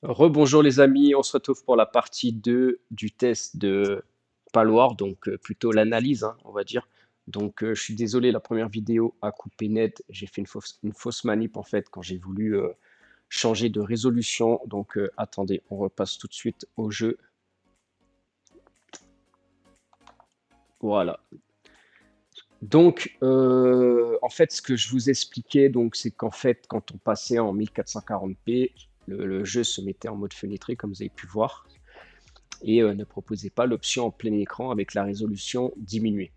Rebonjour les amis, on se retrouve pour la partie 2 du test de Palwar, donc plutôt l'analyse, hein, on va dire. Donc je suis désolé, la première vidéo a coupé net, j'ai fait une fausse manip en fait quand j'ai voulu changer de résolution. Donc attendez, on repasse tout de suite au jeu. Voilà. Donc en fait ce que je vous expliquais, donc c'est qu'en fait quand on passait en 1440p, le jeu se mettait en mode fenêtré comme vous avez pu voir. Et ne proposait pas l'option en plein écran avec la résolution diminuée.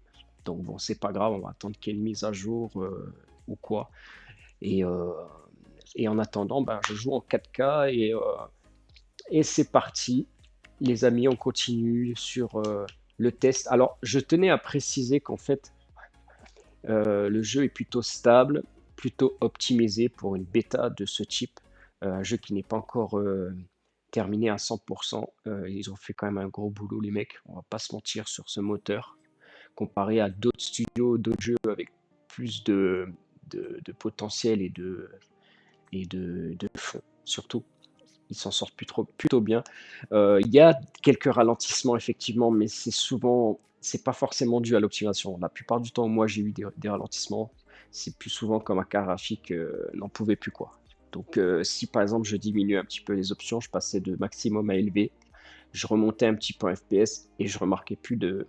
Donc bon, c'est pas grave, on va attendre qu'il y ait une mise à jour ou quoi. Et, euh, et en attendant, ben, je joue en 4K et c'est parti. Les amis, on continue sur le test. Alors, je tenais à préciser qu'en fait, le jeu est plutôt stable, plutôt optimisé pour une bêta de ce type. Un jeu qui n'est pas encore terminé à 100%. Ils ont fait quand même un gros boulot, les mecs. On va pas se mentir sur ce moteur. Comparé à d'autres studios, d'autres jeux avec plus de potentiel et de fond, surtout. Ils s'en sortent plutôt bien. Il y a quelques ralentissements, effectivement, mais c'est pas forcément dû à l'optimisation. La plupart du temps, moi, j'ai eu des ralentissements. C'est plus souvent quand ma carte graphique n'en pouvait plus, quoi. Donc, si par exemple, je diminue un petit peu les options, je passais de maximum à élevé, je remontais un petit peu en FPS et je remarquais plus de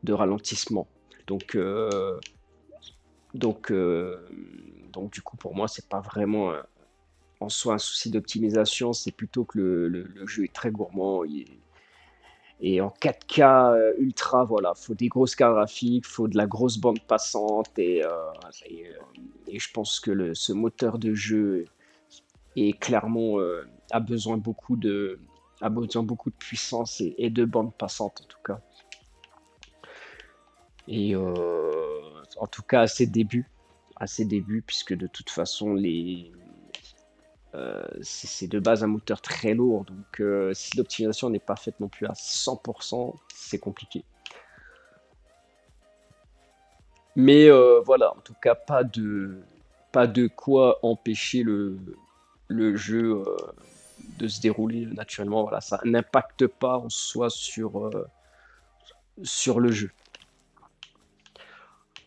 ralentissement. Donc, euh, donc, euh, donc, du coup, pour moi, c'est pas vraiment en soi un souci d'optimisation, c'est plutôt que le jeu est très gourmand. Et en 4K ultra, voilà, faut des grosses cartes graphiques, faut de la grosse bande passante et, euh, et je pense que ce moteur de jeu est clairement a besoin beaucoup de puissance et de bande passante en tout cas. Et en tout cas à ses débuts, puisque de toute façon c'est de base un moteur très lourd, donc si l'optimisation n'est pas faite non plus à 100%, c'est compliqué. Mais voilà, en tout cas, pas de quoi empêcher le jeu de se dérouler naturellement. Voilà, ça n'impacte pas en soi sur le jeu.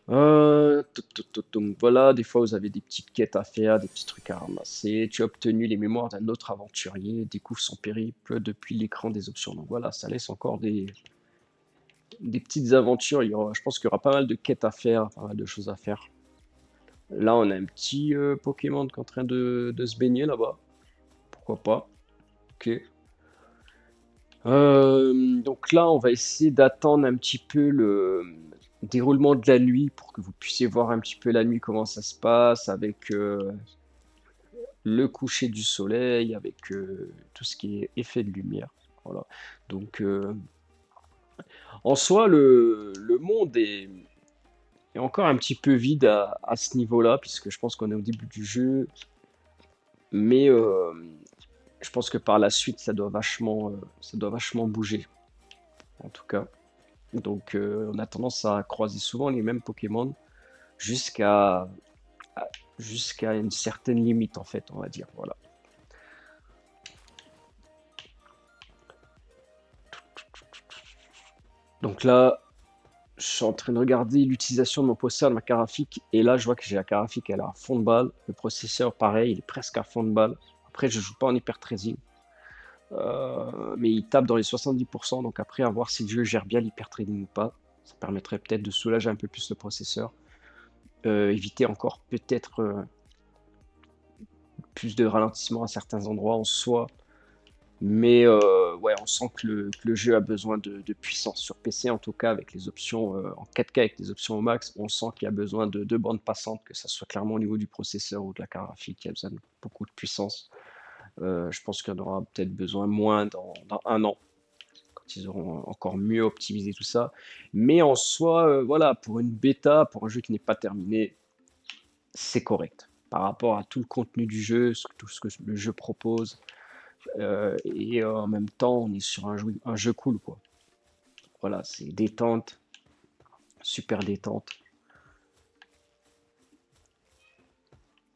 Donc voilà, des fois vous avez des petites quêtes à faire, des petits trucs à ramasser. Tu as obtenu les mémoires d'un autre aventurier, découvre son périple depuis l'écran des options. Donc voilà, ça laisse encore des petites aventures. Je pense qu'il y aura pas mal de quêtes à faire, pas mal de choses à faire. Là, on a un petit Pokémon qui est en train de se baigner là-bas. Pourquoi pas? Ok. Donc là, on va essayer d'attendre un petit peu le déroulement de la nuit pour que vous puissiez voir un petit peu la nuit comment ça se passe avec le coucher du soleil, avec tout ce qui est effet de lumière. Voilà. Donc en soi, le monde est encore un petit peu vide à ce niveau-là, puisque je pense qu'on est au début du jeu, mais je pense que par la suite, ça doit vachement bouger, en tout cas. Donc, on a tendance à croiser souvent les mêmes Pokémon jusqu'à jusqu'à une certaine limite, en fait, on va dire. Voilà. Donc là, je suis en train de regarder l'utilisation de mon processeur de ma carte graphique, et là, je vois que j'ai la carte graphique, elle est à fond de balle. Le processeur, pareil, il est presque à fond de balle. Après, je joue pas en hyper tracing, mais il tape dans les 70%. Donc après, à voir si le jeu gère bien l'hyper trading ou pas. Ça permettrait peut-être de soulager un peu plus le processeur. Éviter encore peut-être plus de ralentissement à certains endroits en soi. Mais ouais, on sent que le jeu a besoin de puissance. Sur PC, en tout cas, avec les options en 4K, avec les options au max, on sent qu'il y a besoin de bandes passantes, que ça soit clairement au niveau du processeur ou de la carte graphique, il y a besoin de beaucoup de puissance. Je pense qu'il y en aura peut-être besoin moins dans un an, quand ils auront encore mieux optimisé tout ça. Mais en soi, voilà, pour une bêta, pour un jeu qui n'est pas terminé, c'est correct. Par rapport à tout le contenu du jeu, tout ce que le jeu propose, et en même temps, on est sur un jeu cool, quoi. Voilà, c'est détente, super détente.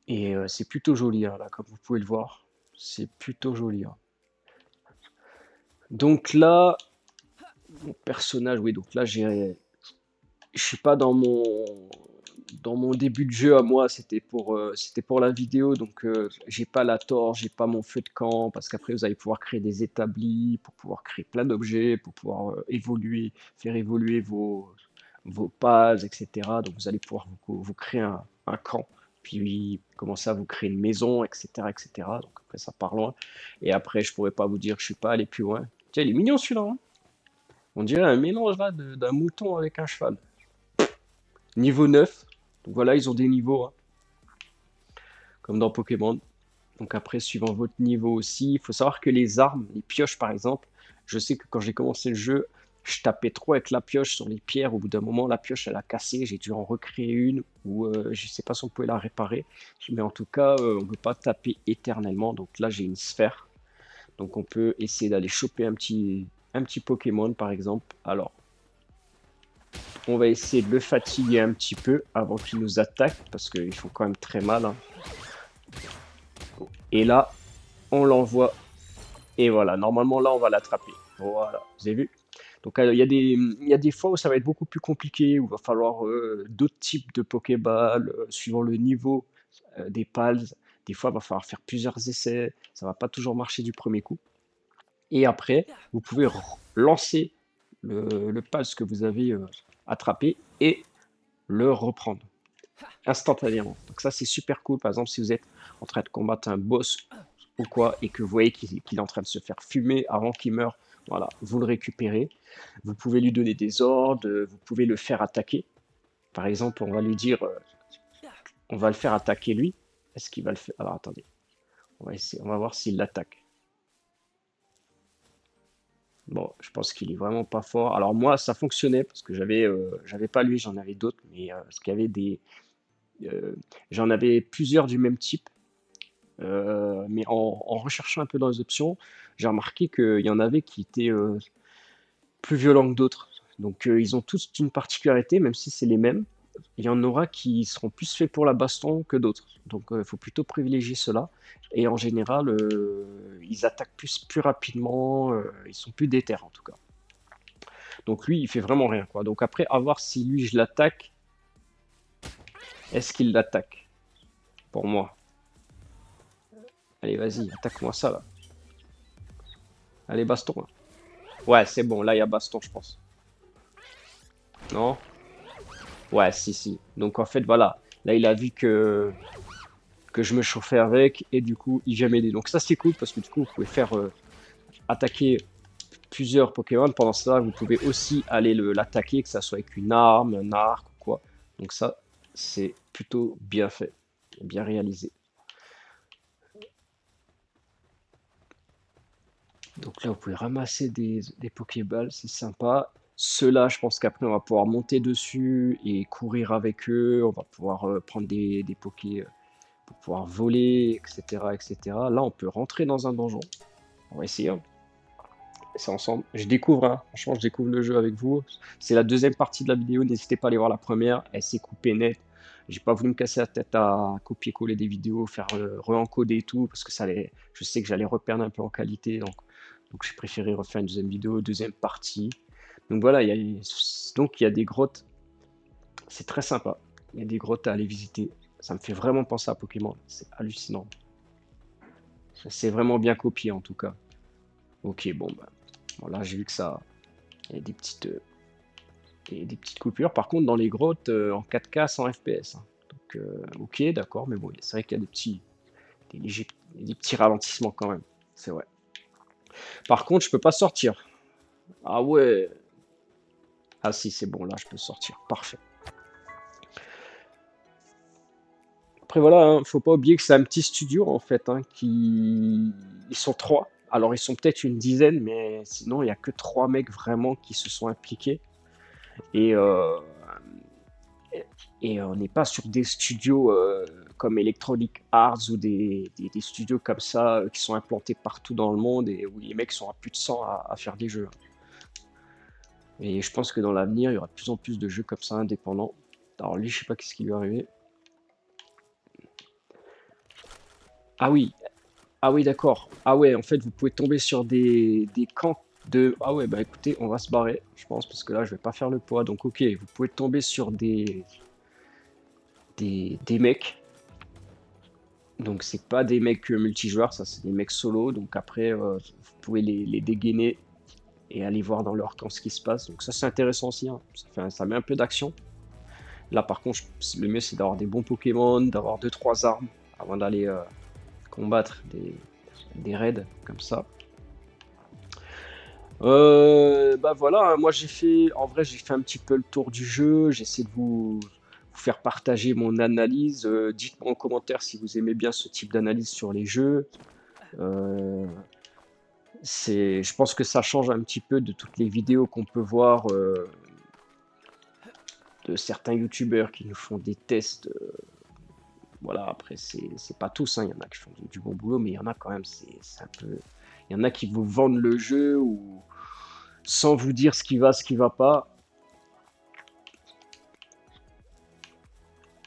Et c'est plutôt joli, hein, là, comme vous pouvez le voir. C'est plutôt joli, hein. Donc là, mon personnage, oui, donc là, je suis pas dans mon début de jeu à moi, c'était pour la vidéo, donc j'ai pas la torche, j'ai pas mon feu de camp, parce qu'après vous allez pouvoir créer des établis, pour pouvoir créer plein d'objets, pour pouvoir évoluer, faire évoluer vos bases, etc. Donc vous allez pouvoir vous créer un camp, puis commencer à vous créer une maison, etc., etc. Donc après ça part loin. Et après je pourrais pas vous dire que je suis pas allé plus loin. Tiens, il est mignon celui-là, hein. On dirait un mélange là d'un mouton avec un cheval. Niveau 9. Donc voilà, ils ont des niveaux, hein, comme dans Pokémon. Donc après, suivant votre niveau aussi, il faut savoir que les armes, les pioches par exemple, je sais que quand j'ai commencé le jeu, je tapais trop avec la pioche sur les pierres. Au bout d'un moment, la pioche elle a cassé. J'ai dû en recréer une ou je sais pas si on pouvait la réparer. Mais en tout cas, on ne peut pas taper éternellement. Donc là, j'ai une sphère. Donc on peut essayer d'aller choper un petit Pokémon par exemple. Alors, on va essayer de le fatiguer un petit peu avant qu'il nous attaque parce qu'ils font quand même très mal, hein. Et là, on l'envoie. Et voilà, normalement là, on va l'attraper. Voilà, vous avez vu? Donc il y a des fois où ça va être beaucoup plus compliqué, où il va falloir d'autres types de Pokéball, suivant le niveau des pals. Des fois, il va falloir faire plusieurs essais. Ça va pas toujours marcher du premier coup. Et après, vous pouvez lancer le pals que vous avez attrapé et le reprendre instantanément. Donc ça, c'est super cool. Par exemple, si vous êtes en train de combattre un boss ou quoi, et que vous voyez qu'il est en train de se faire fumer avant qu'il meure, voilà, vous le récupérez. Vous pouvez lui donner des ordres, vous pouvez le faire attaquer. Par exemple, on va lui dire, on va le faire attaquer lui. Est-ce qu'il va le faire? Alors attendez, on va essayer, on va voir s'il l'attaque. Bon, je pense qu'il est vraiment pas fort. Alors moi, ça fonctionnait parce que j'avais pas lui, j'en avais d'autres, mais parce qu'il y avait j'en avais plusieurs du même type. Mais en recherchant un peu dans les options, j'ai remarqué qu'il y en avait qui étaient plus violents que d'autres. Donc ils ont tous une particularité, même si c'est les mêmes. Il y en aura qui seront plus faits pour la baston que d'autres. Donc il faut plutôt privilégier cela. Et en général, ils attaquent plus rapidement, ils sont plus déter en tout cas. Donc lui, il fait vraiment rien, quoi. Donc après, à voir si lui, je l'attaque. Est-ce qu'il l'attaque? Pour moi. Allez, vas-y, attaque-moi ça, là. Allez, baston, là. Ouais, c'est bon, là, il y a baston, je pense. Non? Ouais, si, si. Donc, en fait, voilà. Là, il a vu que je me chauffais avec, et du coup, il vient m'aider. Donc, ça, c'est cool, parce que du coup, vous pouvez faire attaquer plusieurs Pokémon. Pendant cela, vous pouvez aussi aller l'attaquer, que ça soit avec une arme, un arc ou quoi. Donc, ça, c'est plutôt bien fait, bien réalisé. Donc là, vous pouvez ramasser des Pokéballs, c'est sympa. Ceux-là, je pense qu'après, on va pouvoir monter dessus et courir avec eux. On va pouvoir prendre des Pokés pour pouvoir voler, etc., etc. Là, on peut rentrer dans un donjon. On va essayer, hein. C'est ensemble. Je découvre, hein. Franchement, je découvre le jeu avec vous. C'est la deuxième partie de la vidéo. N'hésitez pas à aller voir la première. Elle s'est coupée net. J'ai pas voulu me casser la tête à copier-coller des vidéos, faire re-encoder et tout, parce que je sais que j'allais reperdre un peu en qualité. Donc j'ai préféré refaire une deuxième vidéo, deuxième partie. Donc voilà, donc il y a des grottes, c'est très sympa. Il y a des grottes à aller visiter. Ça me fait vraiment penser à Pokémon, c'est hallucinant. C'est vraiment bien copié en tout cas. Ok, bon, bah, bon, là j'ai vu que ça, il y a des petites coupures. Par contre, dans les grottes, en 4K, 100 FPS, hein. Donc ok, d'accord, mais bon, c'est vrai qu'il y a des petits ralentissements quand même, c'est vrai. Par contre, je peux pas sortir. Ah ouais. Ah si, c'est bon, là je peux sortir. Parfait. Après voilà, hein, faut pas oublier que c'est un petit studio en fait, hein, ils sont trois. Alors ils sont peut-être une dizaine, mais sinon il y a que trois mecs vraiment qui se sont impliqués. Et, euh, et on n'est pas sur des studios comme Electronic Arts ou des studios comme ça qui sont implantés partout dans le monde et où les mecs sont à plus de 100 à faire des jeux. Et je pense que dans l'avenir, il y aura de plus en plus de jeux comme ça indépendants. Alors lui, je sais pas qu'est-ce qui lui est arrivé. Ah oui, Ah oui, d'accord. Ah ouais, en fait, vous pouvez tomber sur des camps de... Ah ouais, bah écoutez, on va se barrer, je pense, parce que là, je vais pas faire le poids. Donc, ok, vous pouvez tomber sur des mecs. Donc, c'est pas des mecs multijoueurs, ça, c'est des mecs solo. Donc, après, vous pouvez les dégainer et aller voir dans leur camp ce qui se passe. Donc, ça, c'est intéressant aussi, hein. Ça met un peu d'action. Là, par contre, le mieux, c'est d'avoir des bons Pokémon, d'avoir deux trois armes avant d'aller combattre des raids comme ça. Bah voilà, hein, moi j'ai fait, en vrai j'ai fait un petit peu le tour du jeu, j'essaie de vous faire partager mon analyse. Dites-moi en commentaire si vous aimez bien ce type d'analyse sur les jeux. Euh, je pense que ça change un petit peu de toutes les vidéos qu'on peut voir de certains youtubeurs qui nous font des tests. Voilà, après c'est pas tous, hein, il y en a qui font du bon boulot, mais il y en a quand même, c'est un peu, il y en a qui vous vendent le jeu ou sans vous dire ce qui va pas.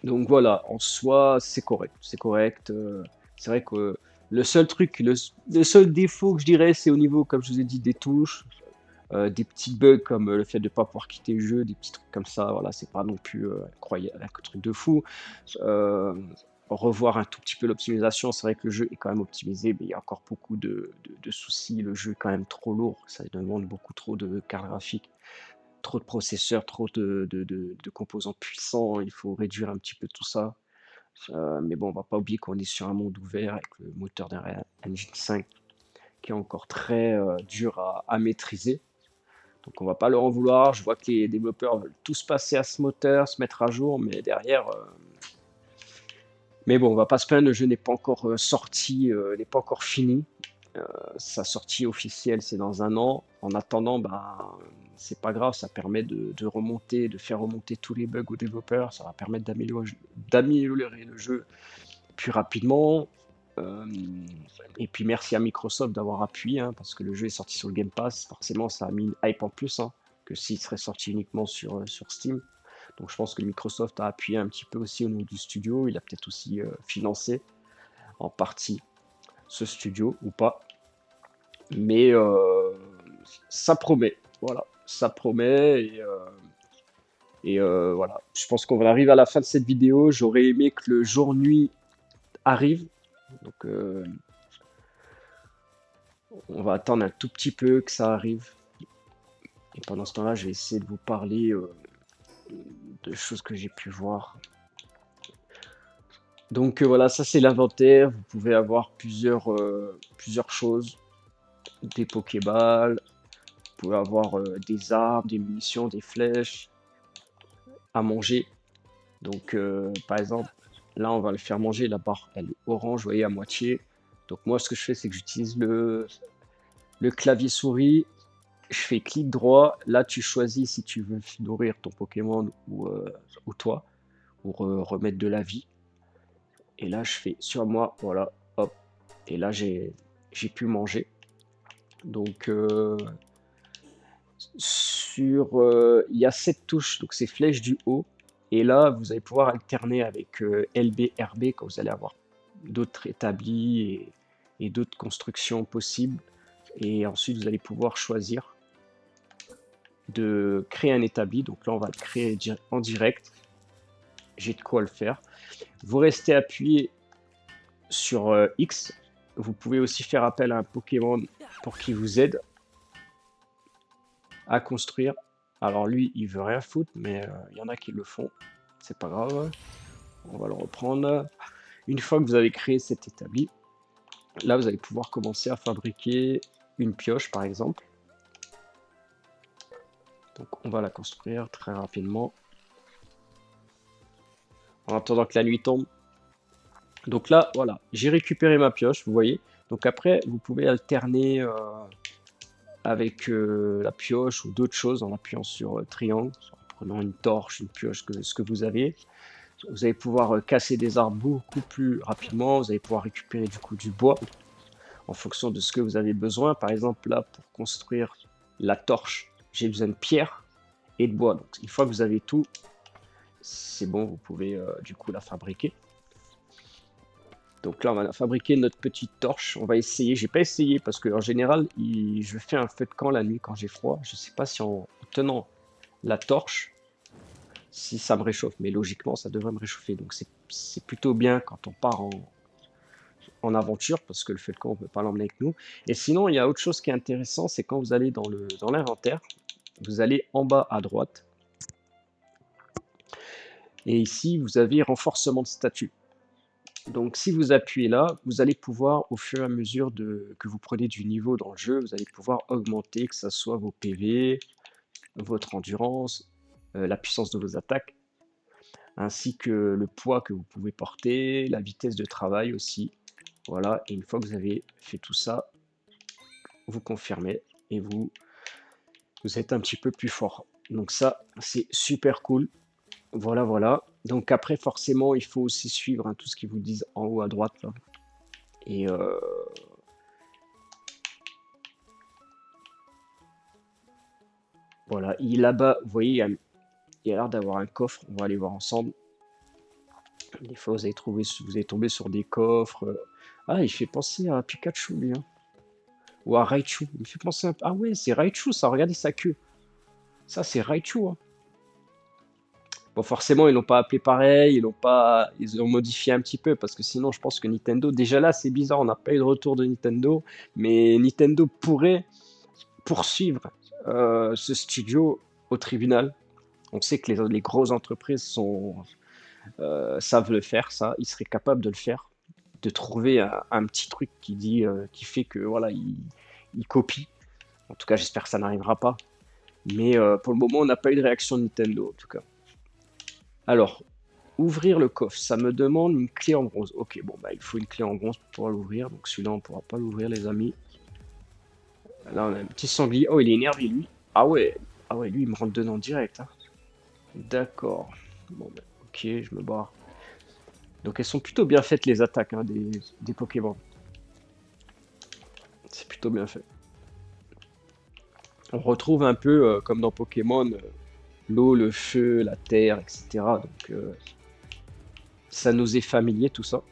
Donc voilà, en soi, c'est correct. C'est correct. C'est vrai que le seul truc, le seul défaut que je dirais, c'est au niveau, comme je vous ai dit, des touches, des petits bugs comme le fait de ne pas pouvoir quitter le jeu, des petits trucs comme ça. Voilà, c'est pas non plus incroyable, un truc de fou. Euh, Revoir un tout petit peu l'optimisation, c'est vrai que le jeu est quand même optimisé, mais il y a encore beaucoup de soucis. Le jeu est quand même trop lourd, ça demande beaucoup trop de cartes graphiques, trop de processeurs, trop de composants puissants, il faut réduire un petit peu tout ça. Mais bon, on va pas oublier qu'on est sur un monde ouvert avec le moteur d'Unreal Engine 5 qui est encore très dur à maîtriser. Donc on va pas leur en vouloir. Je vois que les développeurs veulent tous passer à ce moteur, se mettre à jour, mais derrière... Mais bon, on va pas se plaindre, le jeu n'est pas encore sorti, n'est pas encore fini. Sa sortie officielle, c'est dans un an. En attendant, bah, c'est pas grave, ça permet de remonter, de faire remonter tous les bugs aux développeurs. Ça va permettre d'améliorer le jeu plus rapidement. Euh, et puis merci à Microsoft d'avoir appuyé, hein, parce que le jeu est sorti sur le Game Pass. Forcément, ça a mis une hype en plus, hein, que s'il serait sorti uniquement sur Steam. Donc je pense que Microsoft a appuyé un petit peu aussi au niveau du studio. Il a peut-être aussi financé en partie ce studio ou pas. Mais ça promet, voilà, ça promet voilà. Je pense qu'on va arriver à la fin de cette vidéo. J'aurais aimé que le jour-nuit arrive, donc on va attendre un tout petit peu que ça arrive. Et pendant ce temps-là, je vais essayer de vous parler de choses que j'ai pu voir. Donc voilà, ça c'est l'inventaire. Vous pouvez avoir plusieurs choses, des Pokéballs, vous pouvez avoir des armes, des munitions, des flèches à manger. Donc, par exemple, là, on va le faire manger. La barre, elle est orange, vous voyez, à moitié. Donc, moi, ce que je fais, c'est que j'utilise le clavier souris. Je fais clic droit. Là, tu choisis si tu veux nourrir ton Pokémon ou toi, ou remettre de la vie. Et là, je fais sur moi, voilà, hop. Et là, j'ai pu manger. Donc, il y a 7 touches, donc c'est flèche du haut. Et là, vous allez pouvoir alterner avec LB, RB quand vous allez avoir d'autres établis et d'autres constructions possibles. Et ensuite, vous allez pouvoir choisir de créer un établi. Donc là, on va le créer en direct. J'ai de quoi le faire. Vous restez appuyé sur X. Vous pouvez aussi faire appel à un Pokémon pour qu'il vous aide à construire. Alors lui, il veut rien foutre, mais il y en a qui le font. C'est pas grave. On va le reprendre. Une fois que vous avez créé cet établi, là, vous allez pouvoir commencer à fabriquer une pioche, par exemple. Donc, on va la construire très rapidement. En attendant que la nuit tombe. Donc là, voilà, j'ai récupéré ma pioche, vous voyez. Donc après, vous pouvez alterner avec la pioche ou d'autres choses en appuyant sur triangle, en prenant une torche, une pioche, ce que vous avez. Vous allez pouvoir casser des arbres beaucoup plus rapidement. Vous allez pouvoir récupérer du coup du bois en fonction de ce que vous avez besoin. Par exemple, là, pour construire la torche, j'ai besoin de pierre et de bois. Donc, une fois que vous avez tout, c'est bon, vous pouvez du coup la fabriquer. Donc là, on va fabriquer notre petite torche. On va essayer. J'ai pas essayé parce que en général, je fais un feu de camp la nuit quand j'ai froid. Je sais pas si en tenant la torche, si ça me réchauffe. Mais logiquement, ça devrait me réchauffer. Donc c'est plutôt bien quand on part en aventure parce que le feu de camp, on peut pas l'emmener avec nous. Et sinon, il y a autre chose qui est intéressant, c'est quand vous allez dans l'inventaire, vous allez en bas à droite. Et ici, vous avez renforcement de statut. Donc si vous appuyez là, vous allez pouvoir, au fur et à mesure que vous prenez du niveau dans le jeu, vous allez pouvoir augmenter, que ce soit vos PV, votre endurance, la puissance de vos attaques, ainsi que le poids que vous pouvez porter, la vitesse de travail aussi. Voilà, et une fois que vous avez fait tout ça, vous confirmez et vous êtes un petit peu plus fort. Donc ça, c'est super cool. Voilà, voilà. Donc après, forcément, il faut aussi suivre hein, tout ce qu'ils vous disent en haut à droite là. Et voilà, là-bas, vous voyez, il y a l'air d'avoir un coffre. On va aller voir ensemble. Des fois, vous allez tomber sur des coffres. Ah, il fait penser à Pikachu, lui. Hein. Ou à Raichu. Il me fait penser à... Ah ouais, c'est Raichu, ça. Regardez sa queue. Ça, c'est Raichu. Hein. Bon, forcément, ils l'ont pas appelé pareil. Ils ont modifié un petit peu. Parce que sinon, je pense que Nintendo... Déjà là, c'est bizarre. On n'a pas eu de retour de Nintendo. Mais Nintendo pourrait poursuivre ce studio au tribunal. On sait que les grosses entreprises savent le faire, ça. Ils seraient capables de le faire, de trouver un petit truc qui fait que voilà, ils copient. En tout cas, j'espère que ça n'arrivera pas. Mais pour le moment, on n'a pas eu de réaction de Nintendo, en tout cas. Alors, ouvrir le coffre, ça me demande une clé en bronze. Ok, bon, bah, il faut une clé en bronze pour pouvoir l'ouvrir. Donc celui-là, on ne pourra pas l'ouvrir, les amis. Là, on a un petit sanglier. Oh, il est énervé, lui. Ah ouais, lui, il me rentre dedans direct. Hein. D'accord. Bon, bah, ok, je me barre. Donc elles sont plutôt bien faites les attaques hein, des Pokémon. C'est plutôt bien fait. On retrouve un peu comme dans Pokémon l'eau, le feu, la terre, etc. Donc ça nous est familier tout ça.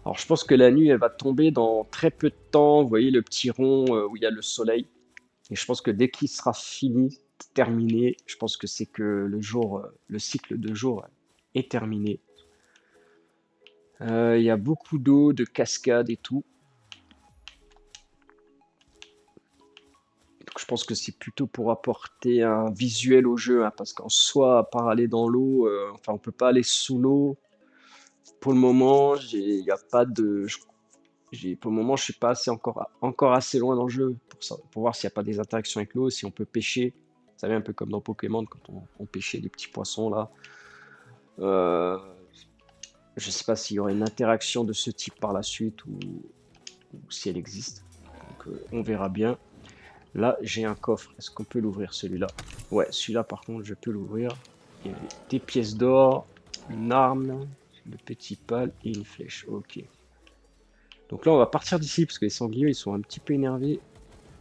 Alors je pense que la nuit elle va tomber dans très peu de temps. Vous voyez le petit rond où il y a le soleil. Et je pense que dès qu'il sera fini, terminé, je pense que c'est que le cycle de jour est terminé. Il y a beaucoup d'eau, de cascades et tout. Donc je pense que c'est plutôt pour apporter un visuel au jeu, hein, parce qu'en soi, à part aller dans l'eau, enfin on peut pas aller sous l'eau. Pour le moment, il y a pas de, pour le moment, je suis pas encore assez loin dans le jeu pour ça, pour voir s'il n'y a pas des interactions avec l'eau, si on peut pêcher. Vous savez, un peu comme dans Pokémon quand on pêchait des petits poissons là. Euh, je sais pas s'il y aurait une interaction de ce type par la suite ou si elle existe. Donc on verra bien. Là, j'ai un coffre. Est-ce qu'on peut l'ouvrir celui-là? Ouais, celui-là par contre, je peux l'ouvrir. Il y a des pièces d'or, une arme, de petits pales et une flèche. Ok. Donc là, on va partir d'ici parce que les sangliers, ils sont un petit peu énervés.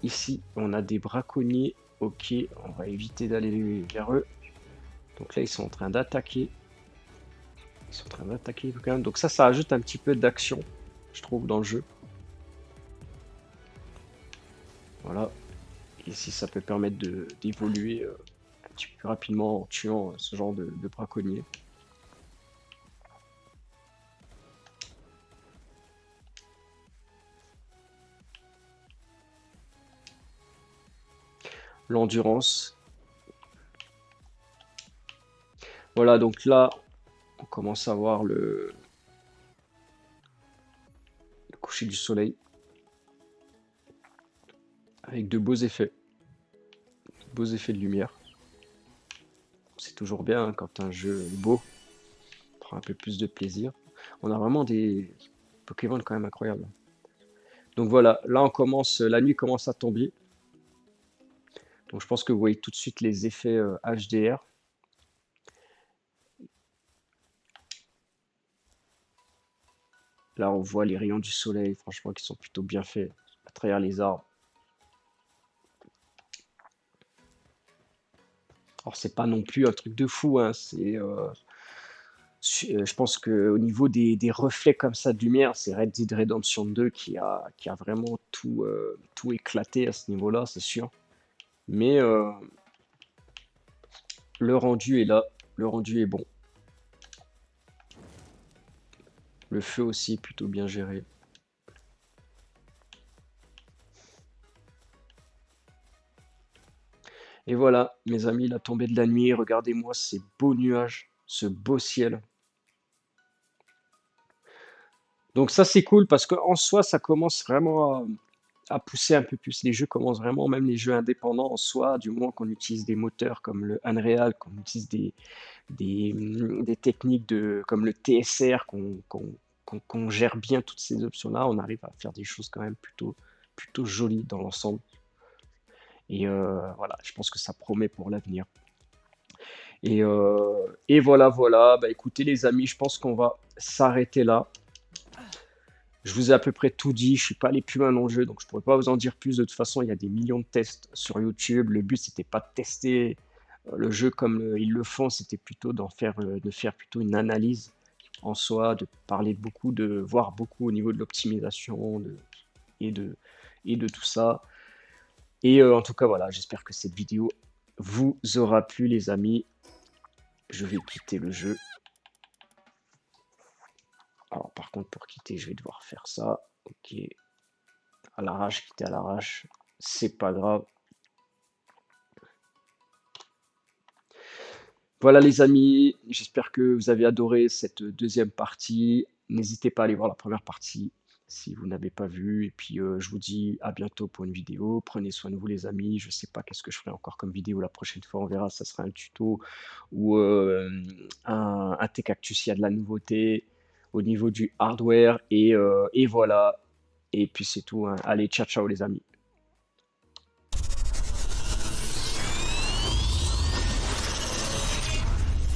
Ici, on a des braconniers. Ok, on va éviter d'aller vers eux. Donc là, ils sont en train d'attaquer. Ils sont en train d'attaquer quand même. Donc ça ajoute un petit peu d'action, je trouve, dans le jeu. Voilà. Ici, ça peut permettre d'évoluer un petit peu plus rapidement en tuant ce genre de braconnier. L'endurance. Voilà, donc là, on commence à voir le coucher du soleil avec de beaux effets. De beaux effets de lumière. C'est toujours bien hein, quand un jeu est beau. On prend un peu plus de plaisir. On a vraiment des Pokémon quand même incroyables. Donc voilà, là on commence, la nuit commence à tomber. Donc je pense que vous voyez tout de suite les effets HDR. Là on voit les rayons du soleil, franchement, qui sont plutôt bien faits à travers les arbres. Alors c'est pas non plus un truc de fou, hein, Je pense qu'au niveau des reflets comme ça de lumière, c'est Red Dead Redemption 2 qui a vraiment tout éclaté à ce niveau-là, c'est sûr. Mais le rendu est là, le rendu est bon. Le feu aussi est plutôt bien géré. Et voilà, mes amis, la tombée de la nuit, regardez-moi ces beaux nuages, ce beau ciel. Donc ça, c'est cool parce qu'en soi, ça commence vraiment à pousser un peu plus. Les jeux commencent vraiment, même les jeux indépendants en soi, du moins qu'on utilise des moteurs comme le Unreal, qu'on utilise des techniques comme le TSR, qu'on gère bien toutes ces options-là, on arrive à faire des choses quand même plutôt jolies dans l'ensemble. Et voilà, je pense que ça promet pour l'avenir. Et voilà, voilà. Bah écoutez les amis, je pense qu'on va s'arrêter là. Je vous ai à peu près tout dit, je suis pas allé plus loin dans le jeu, donc je pourrais pas vous en dire plus. De toute façon, il y a des millions de tests sur YouTube. Le but, c'était pas de tester le jeu comme ils le font, c'était plutôt de faire plutôt une analyse en soi, de parler beaucoup, de voir beaucoup au niveau de l'optimisation et de, et de tout ça. Et en tout cas, voilà, j'espère que cette vidéo vous aura plu, les amis. Je vais quitter le jeu. Alors, par contre, pour quitter, je vais devoir faire ça. Ok, à l'arrache, quitter à l'arrache, c'est pas grave. Voilà les amis, j'espère que vous avez adoré cette deuxième partie. N'hésitez pas à aller voir la première partie si vous n'avez pas vu. Et puis je vous dis à bientôt pour une vidéo. Prenez soin de vous les amis. Je sais pas qu'est-ce que je ferai encore comme vidéo la prochaine fois. On verra, ça sera un tuto ou un Tech Actus, s'il y a de la nouveauté au niveau du hardware. Et voilà. Et puis c'est tout, hein. Allez, ciao ciao les amis.